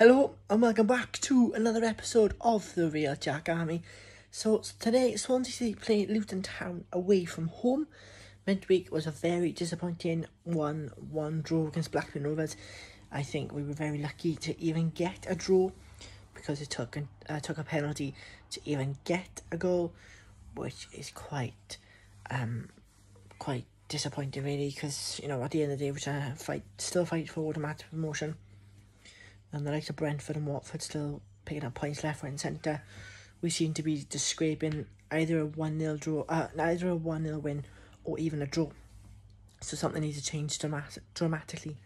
Hello and welcome back to another episode of The Real Jack Army. So today Swansea City play Luton Town away from home. Midweek was a very disappointing 1-1 draw against Blackburn Rovers. I think we were very lucky to even get a draw because it took a penalty to even get a goal, which is quite disappointing really, because at the end of the day we're trying to still fight for automatic promotion. And the likes of Brentford and Watford still picking up points left, right and centre. We seem to be just scraping either a 1-0 draw, either a 1-0 win or even a draw. So something needs to change drastically.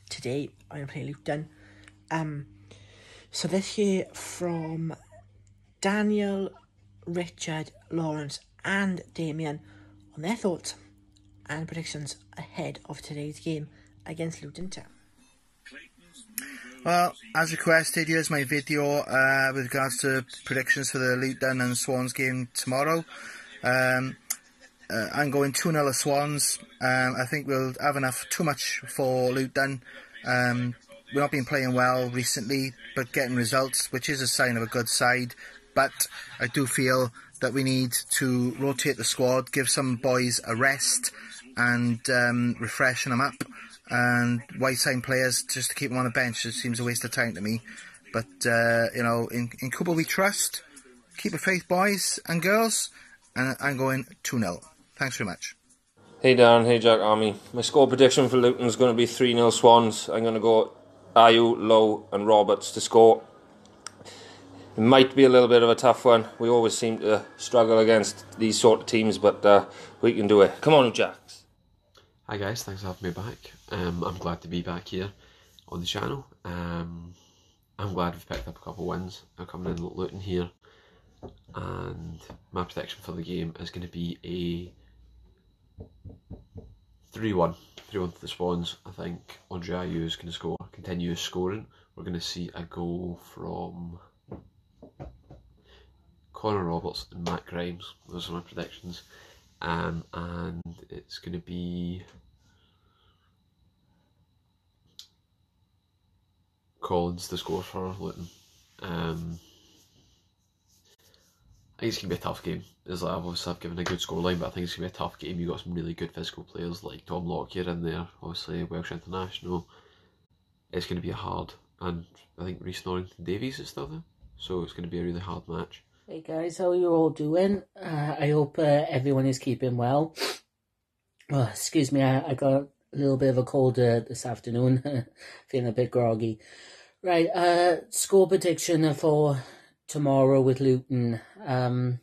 Today I'm going to play Luton. So let's hear from Daniel, Richard, Lawrence and Damien on their thoughts and predictions ahead of today's game against Luton Town. Well, as requested, here's my video with regards to predictions for the Luton and Swans game tomorrow. I'm going 2-0 Swans. I think we'll have too much for Luton. We've not been playing well recently, but getting results, which is a sign of a good side. But I do feel that we need to rotate the squad, give some boys a rest and refreshen them up. And why sign players just to keep them on the bench just seems a waste of time to me. But, in Cooper we trust. Keep a faith, boys and girls. And I'm going 2-0. Thanks very much. Hey Dan, hey Jack Army. My score prediction for Luton is going to be 3-0 Swans. I'm going to go Ayew, Lowe and Roberts to score. It might be a little bit of a tough one. We always seem to struggle against these sort of teams, but we can do it. Come on, Jacks. Hi guys, thanks for having me back. I'm glad to be back here on the channel. I'm glad we've picked up a couple of wins. I'm coming in Luton here, and my prediction for the game is going to be a 3-1 to the Swans. I think Andre Ayew is going to continue scoring. We're going to see a goal from Connor Roberts and Matt Grimes. Those are my predictions. And it's going to be Collins to score for Luton. I think it's going to be a tough game. I've given a good scoreline, but I think it's going to be a tough game. You've got some really good physical players like Tom Lockyer in there, obviously Welsh international. It's going to be hard, and I think Reece Norrington Davies is still there, so it's going to be a really hard match. Hey guys, how are you all doing? I hope everyone is keeping well. Oh, excuse me, I got a little bit of a cold this afternoon. Feeling a bit groggy. Right, score prediction for tomorrow with Luton. I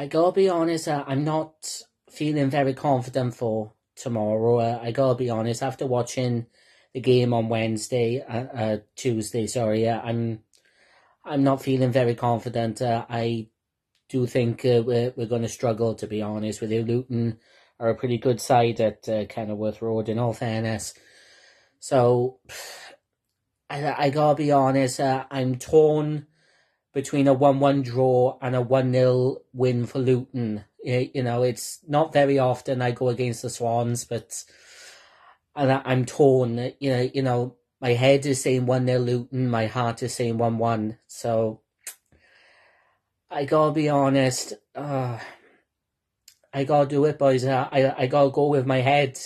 gotta be honest, I'm not feeling very confident for tomorrow. I gotta be honest, after watching the game on Tuesday, I'm not feeling very confident. I do think we're going to struggle, to be honest with you. Luton are a pretty good side at Kenilworth Road, in all fairness. So, I gotta be honest, I'm torn between a 1-1 draw and a 1-0 win for Luton. It's not very often I go against the Swans, but I'm torn. My head is saying 1-0 Luton, my heart is saying 1-1. So, I gotta be honest, I gotta do it, boys. I gotta go with my head.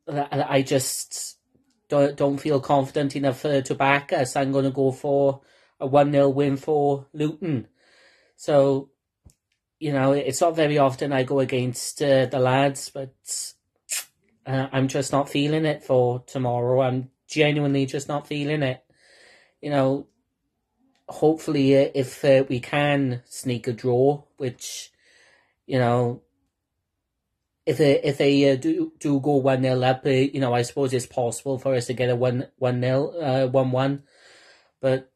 I just don't feel confident enough to back us. I'm gonna go for a 1-0 win for Luton. So, it's not very often I go against the lads, but I'm just not feeling it for tomorrow. I'm genuinely just not feeling it. Hopefully if we can sneak a draw, which, if they do go 1-0 up, I suppose it's possible for us to get a 1-1. But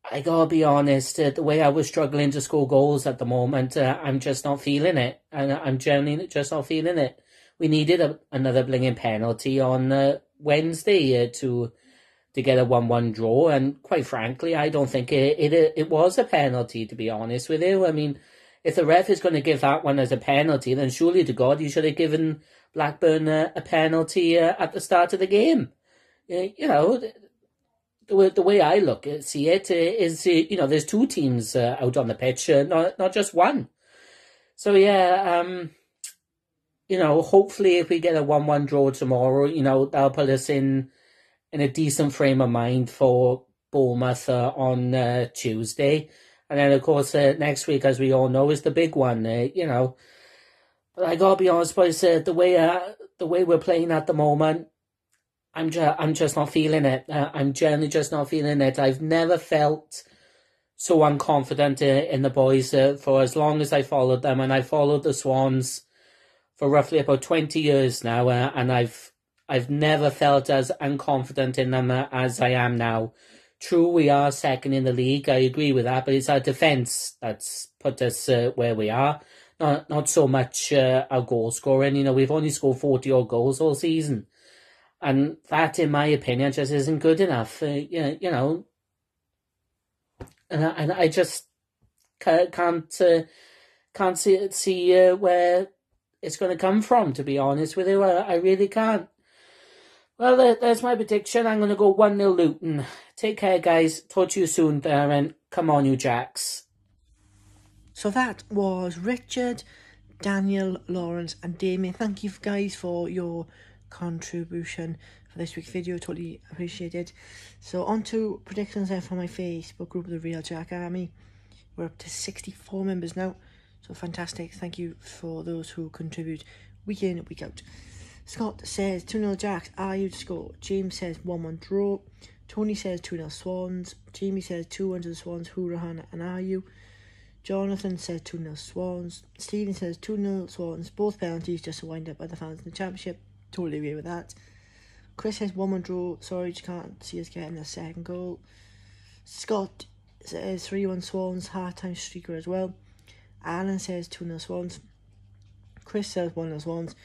I gotta be honest, the way I was struggling to score goals at the moment, I'm just not feeling it. And I'm genuinely just not feeling it. We needed another blinging penalty on Wednesday to get a 1-1 draw, and quite frankly, I don't think it was a penalty, to be honest with you. I mean, if the ref is going to give that one as a penalty, then surely to God, he should have given Blackburn a penalty at the start of the game. You know, the way I see it is, you know, there's two teams out on the pitch, not just one. So yeah, you know, hopefully if we get a 1-1 draw tomorrow, you know, that'll put us in a decent frame of mind for Bournemouth on Tuesday. And then, of course, next week, as we all know, is the big one, you know. But I gotta be honest, boys, the way we're playing at the moment, I'm just not feeling it. I'm generally just not feeling it. I've never felt so unconfident in the boys for as long as I followed them, and I followed the Swans for roughly about 20 years now, and I've never felt as unconfident in them as I am now. True, we are second in the league. I agree with that, but it's our defence that's put us where we are. Not so much our goal scoring. You know, we've only scored 40-odd goals all season, and that, in my opinion, just isn't good enough. You know, and I just can't see where it's going to come from. To be honest with you, I really can't. Well, there's my prediction. I'm going to go 1-0 Luton. Take care, guys. Talk to you soon, Darren. Come on, you Jacks. So that was Richard, Daniel, Lawrence and Damien. Thank you guys for your contribution for this week's video. Totally appreciate it. So on to predictions there for my Facebook group, The Real Jack Army. We're up to 64 members now. So fantastic. Thank you for those who contribute week in, week out. Scott says 2-0 Jacks. Are you to score? James says 1-1 draw. Tony says 2-0 Swans. Jamie says 2-1 to the Swans. Hurahana and are you? Jonathan says 2-0 Swans. Stephen says 2-0 Swans. Both penalties just to wind up other fans in the championship. Totally agree with that. Chris says 1-1 draw. Sorry, just can't see us getting a second goal. Scott says 3-1 Swans. Half-time streaker as well. Alan says 2-0 Swans. Chris says 1-0 Swans.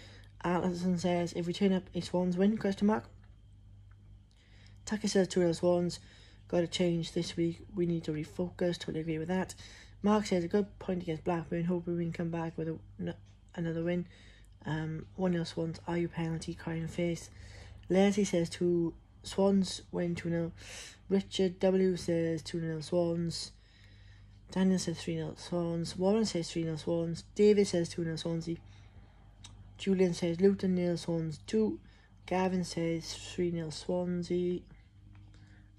Alison says if we turn up a Swans win, ? Tucker says 2-0 Swans. Got to change this week. We need to refocus. Totally agree with that. Mark says a good point against Blackburn. Hoping we can come back with another win. 1-0 Swans. Are you penalty? Crying face. Leslie says 2 Swans win 2-0. Richard W says 2-0 Swans. Daniel says 3-0 Swans. Warren says 3-0 Swans. David says 2-0 Swansea. Julian says Luton 0 Swans 2. Gavin says 3-0 Swansea.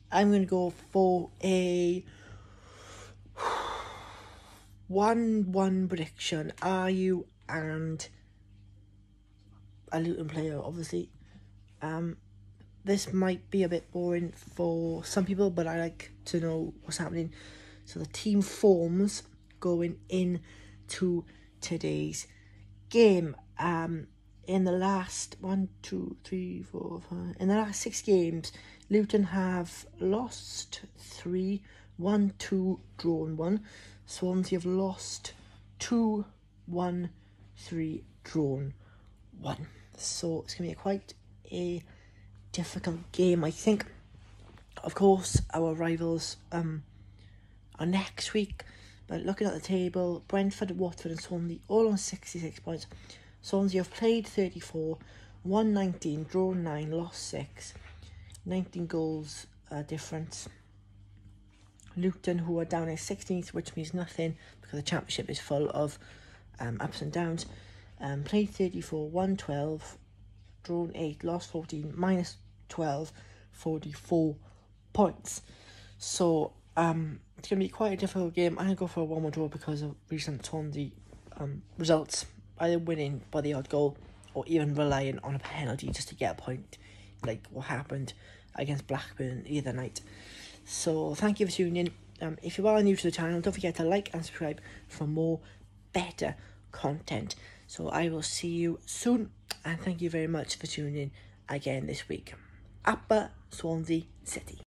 I'm going to go for a 1-1 prediction. Are you and a Luton player, obviously. This might be a bit boring for some people, but I like to know what's happening. So the team forms going into today's game. In the last 1, 2, 3, 4, 5. In the last 6 games, Luton have lost 3, won 2, drawn 1. Swansea have lost 2, 1, 3, drawn 1. So it's going to be quite a difficult game, I think. Of course, our rivals are next week. But looking at the table, Brentford, Watford and Swansea all on 66 points. Swansea have played 34, won 19, drawn 9, lost 6. 19 goals difference. Luton, who are down in 16th, which means nothing because the championship is full of ups and downs. Played 34, won 12, drawn 8, lost 14, minus 12, 44 points. So it's going to be quite a difficult game. I'm going to go for a 1-1 draw because of recent Swansea results. Either winning by the odd goal or even relying on a penalty just to get a point, like what happened against Blackburn the other night. So thank you for tuning in. If you are new to the channel, don't forget to like and subscribe for more better content. So I will see you soon, and thank you very much for tuning in again this week. Upper Swansea City.